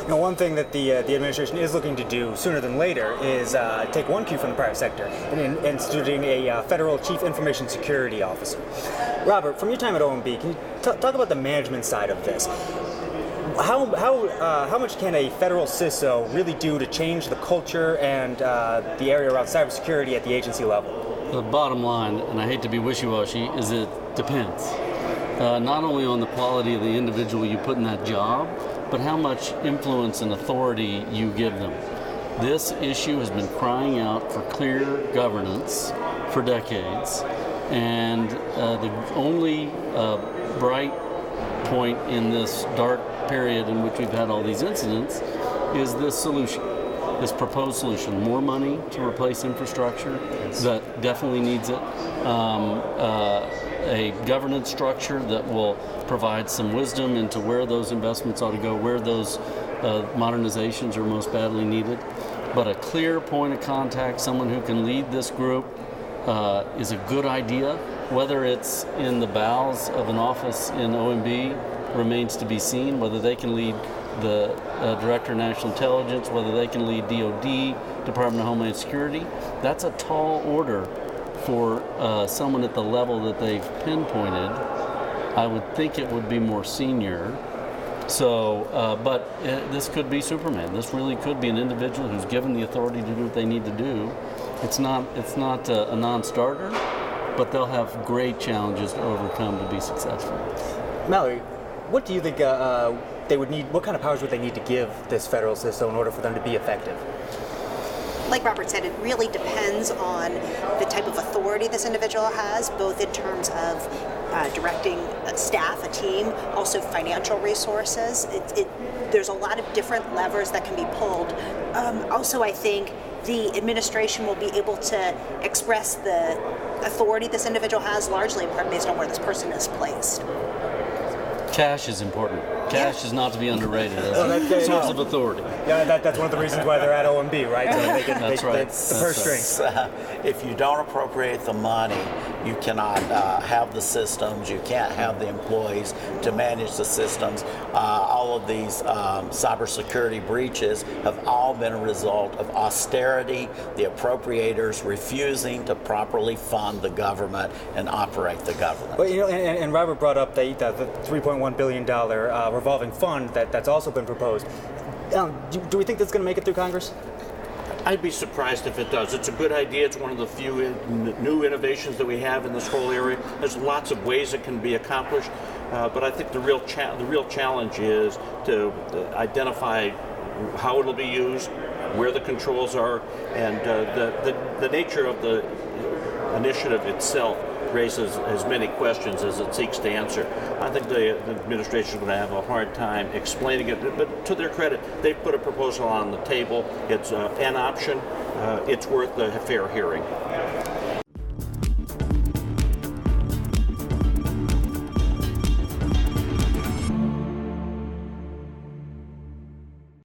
One thing that the administration is looking to do sooner than later is take one cue from the private sector in instituting a federal chief information security officer. Robert, from your time at OMB, can you talk about the management side of this? How much can a federal CISO really do to change the culture and the area around cybersecurity at the agency level? The bottom line, and I hate to be wishy-washy, is it depends. Not only on the quality of the individual you put in that job, but how much influence and authority you give them. This issue has been crying out for clear governance for decades, and the only bright point in this dark period in which we've had all these incidents is this solution, this proposed solution. More money to replace infrastructure that definitely needs it. A governance structure that will provide some wisdom into where those investments ought to go, where those modernizations are most badly needed. But a clear point of contact, someone who can lead this group, is a good idea. Whether it's in the bowels of an office in OMB remains to be seen, whether they can lead the Director of National Intelligence, whether they can lead DOD, Department of Homeland Security. That's a tall order for someone at the level that they've pinpointed. I would think it would be more senior. So, but this could be Superman. This really could be an individual who's given the authority to do what they need to do. It's not a non-starter, but they'll have great challenges to overcome to be successful. Mallory, what do you think they would need? What kind of powers would they need to give this federal CISO in order for them to be effective? Like Robert said, it really depends on the type of authority this individual has, both in terms of directing staff, a team, also financial resources. There's a lot of different levers that can be pulled. Also, I think the administration will be able to express the authority this individual has largely in part based on where this person is placed. Cash is important. Cash is not to be underrated as a source of authority. Yeah, that's one of the reasons why they're at OMB, right? So they can, that's right. The purse strings. If you don't appropriate the money, you cannot have the systems, you can't have the employees to manage the systems. All of these cybersecurity breaches have all been a result of austerity, the appropriators refusing to properly fund the government and operate the government. Well, and Robert brought up the $3.1 billion revolving fund that's also been proposed. Do we think that's going to make it through Congress? I'd be surprised if it does. It's a good idea. It's one of the few new innovations that we have in this whole area. There's lots of ways it can be accomplished, but I think the real challenge is to identify how it'll be used, where the controls are, and the nature of the initiative itself raises as many questions as it seeks to answer. I think the administration is going to have a hard time explaining it, but to their credit, they've put a proposal on the table. It's an option. It's worth a fair hearing.